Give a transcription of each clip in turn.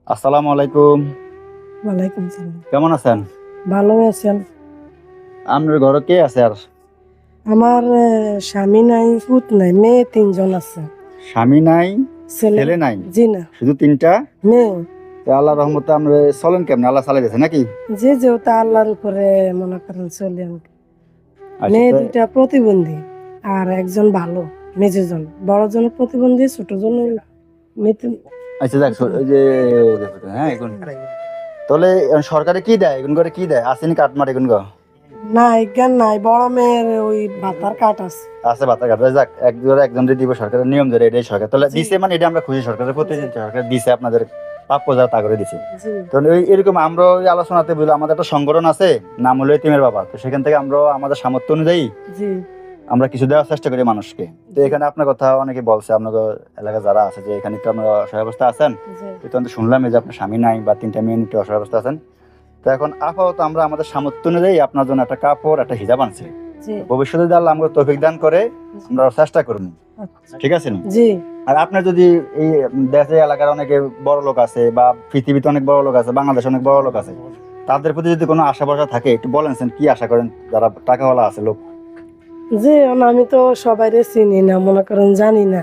আসসালামু আলাইকুম। ওয়ালাইকুম সালাম। কেমন আছেন? ভালো আছেন? আপনার ঘরে কে আছে আর? আমার স্বামী নাই, পুত নাই, মেয়ে ৩ জন আছে। স্বামী নাই, ছেলে ছেলে নাই, জি না, শুধু ৩টা? মেয়ে। তো আল্লাহর রহমতে আমরা চলেন কেমনে? আল্লাহ চালাই দিয়েছে নাকি? যে যেহেতু আল্লাহর উপরে মনে করেন চলি আমি। আচ্ছা, মেয়ে তো ২টা প্রতিবন্ধী আর একজন ভালো, মেজোজন। বড়জন প্রতিবন্ধী, ছোটজন আচ্ছা যাক, ওই যে হ্যাঁ এখন তাহলে সরকারে কি দেয়? এখন করে কি দেয়? আসেনি কাটমার এখন গো? না জ্ঞান নাই, বড় মেয়ের ওই ভাতার কাট আছে। আছে ভাতা কাটবে, যাক একজন দিব সরকারের নিয়ম ধরে এটাই সরকার তাহলে জি। দিছে, মানে এটা আমরা খুশি। সরকারের প্রতি সরকার দিছে, আপনাদের প্রাপ্য যা তা করে দিছে। জি তো এরকম আমরা ওই আলোচনাতে বুঝলো আমাদের একটা সংগঠন আছে, নাম হলো এতিমের বাবা। তো সেখান থেকে আমরা আমাদের সামর্থ্য অনুযায়ী জি আমরা কিছু দেওয়ার চেষ্টা করি মানুষকে। তো এখানে আপনার কথা অনেকে বলছে, আপনার এলাকা যারা আছে যে এখানে একটু আপনারা অসহায় অবস্থা আছেন, জি তো শুনলাম যে আপনার স্বামী নাই বা ৩টা মেয়ে একটু অসহায় অবস্থা আছেন। তো এখন আপাতত আমরা আমাদের সামর্থ্য অনুযায়ী আপনার জন্য একটা কাপড়, একটা হিজাব আনছি। জি ভবিষ্যতে যদি আল্লাহ আমাকে তৌফিক দান করে আমরা চেষ্টা করবো, আচ্ছা। ঠিক আছে নি? জি আর আপনার যদি এই দেশে এলাকার অনেকে বড় লোক আছে বা পৃথিবীতে অনেক বড় লোক আছে, বাংলাদেশে অনেক বড় লোক আছে, তাদের প্রতি যদি কোনো আশা ভরসা থাকে একটু বলেন কি আশা করেন যারা টাকাওয়ালা আছে লোক? জি আমি তো সবাইরে চিনি না, মনে করেন জানি না।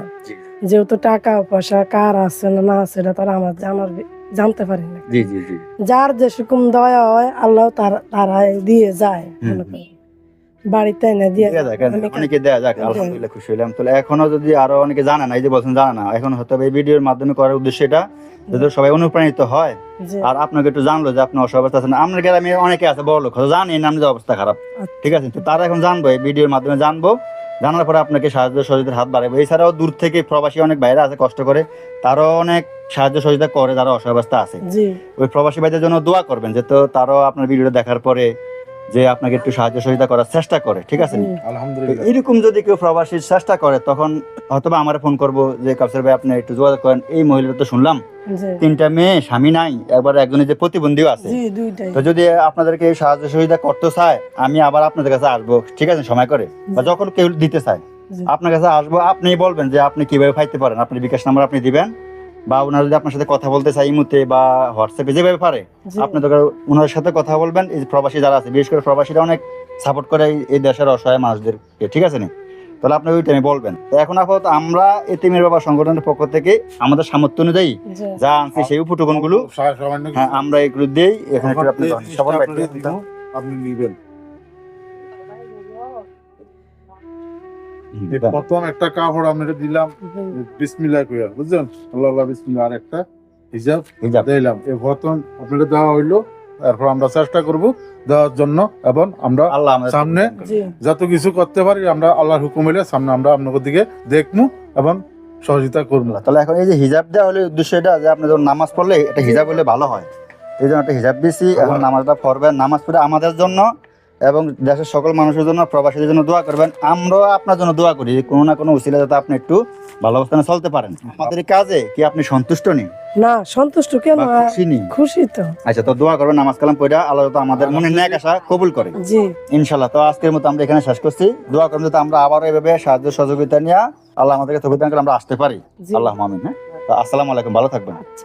যেহেতু টাকা পয়সা কার আছে না না আছে এটা তারা জানতে পারি না। জি জি জি যার যেরকম দয়া হয় আল্লাহ তারাই দিয়ে যায়, মনে করেন বাড়িতে এনে দিয়ে দেয়া যায়। যাক, আমি অনেকে দেয়া যাক, আলহামদুলিল্লাহ খুশি হইলাম। তাহলে এখনো যদি আরো অনেকে জানে না, এই যে বলছেন জানে না, এখন হয়তো এই ভিডিওর মাধ্যমে করার উদ্দেশ্য এটা যাতে সবাই অনুপ্রাণিত হয়। জি আর আপনাকে একটু জানলো যে আপনি অসহায় অবস্থা আছেন। আপনার গ্রামে অনেকে আছে বড় লোক, হয়তো জানেন আপনার অবস্থা খারাপ, ঠিক আছে? তো তারা এখন জানবো, এই ভিডিওর মাধ্যমে জানবো, জানার পরে আপনাকে সাহায্য সহযোগিতার হাত বাড়াবো। এছাড়াও দূর থেকে প্রবাসী অনেক বাইরে আছে কষ্ট করে, তারাও অনেক সাহায্য সহযোগিতা করে যারা অসহায় অবস্থা আছে। জি ওই প্রবাসী ভাইদের জন্য দোয়া করবেন যে তো তারাও আপনার ভিডিওটা দেখার পরে যে আপনাকে একটু সাহায্য সহযোগিতা করার চেষ্টা করে, ঠিক আছে? জি তো এরকম যদি কেউ প্রবাসীর চেষ্টা করে তখন হয়তোবা আমার ফোন করবো যে কাউসার ভাই আপনি একটু যোগাযোগ করেন, এই মহিলাটা তো শুনলাম জি 3টা মেয়ে, স্বামী নাই, একবার একজনের যে প্রতিবন্ধীও আছে। জি দুইটাই। তো যদি আপনাদেরকে এই সাহায্য সহযোগিতা করতে চায় আমি আবার আপনাদের কাছে আসবো, ঠিক আছে? সময় করে বা যখন কেউ দিতে চায় জি আপনার কাছে আসবো, আপনি বলবেন যে আপনি কিভাবে পাইতে পারেন, আপনি বিকাশ নাম্বার আপনি দিবেন, বা ওনারা যদি আপনার সাথে কথা বলতে চায় ইমুতে বা হোয়াটসঅ্যাপে যেভাবে পারে জি আপনি তো ওনাদের সাথে কথা বলবেন। এই যে প্রবাসী যারা আছে, বিশেষ করে প্রবাসীরা অনেক সাপোর্ট করে এই দেশের অসহায় মানুষদেরকে, ঠিক আছে নি? তাহলে আপনি ওই টাইমে বলবেন। এখন আপাতত আমরা এতিমের বাবা সংগঠনের পক্ষ থেকে আমাদের সামর্থ্য অনুযায়ী জি যা আনছি সেই উপটুকুনগুলো হ্যাঁ আমরা এগুলো দিই। এখানে একটু আপনি সবার আপনি নিবেন। হুম, এই প্রথম একটা কাপড় আমি দিলাম বিসমিল্লাহ কইয়া, বুঝছেন? আল্লাহ বিসমিল্লাহ। আর একটা হিজাব হিজাব। দিলাম। এই প্রথম আপনাকে দেওয়া হইলো, তারপর আমরা চেষ্টা করব দেওয়ার জন্য, এবং আমরা আল্লাহ আমাদের সামনে তৌফিক দান করুন। জি যত কিছু করতে পারি আমরা আল্লাহর হুকুম হইলে সামনে আমরা আপনাদের দিকে দেখবো এবং সহযোগিতা করবো। তাহলে এখন এই যে হিজাব দেওয়া হলে উদ্দেশ্য এটা যে আপনি যখন নামাজ পড়লে এটা হিজাব হলে ভালো হয়, এই জন্য একটা হিজাব দিছি। এখন নামাজটা পড়বেন, নামাজ পড়ে আমাদের জন্য এবং দেশের সকল মানুষের জন্য, প্রবাসীদের জন্য দোয়া করবেন। আমরাও আপনার জন্য দোয়া করি কোনো না কোনো উসিলা যাতে আপনি একটু ভালো অবস্থানে চলতে পারেন। আমাদের এই কাজে কি আপনি সন্তুষ্ট নেই না সন্তুষ্ট কেন, বা খুশি নেই? খুশি তো। আচ্ছা, তো দোয়া করবেন, নামাজ কালাম পড়া আল্লাহ যাতে আমাদের মনের ন্যাক আশা কবুল করে, জি ইনশাল্লাহ। তো আজকের মতো আমরা এখানে শেষ করছি। দোয়া করবেন যাতে আমরা আবারও এভাবে সাহায্য সহযোগিতা নিয়ে আল্লাহ আমাদেরকে তৌফিক দান করে আমরা আসতে পারি। জি। আল্লাহ আমিন। হ্যাঁ, তো আসসালামু আলাইকুম, ভালো থাকবেন। আচ্ছা।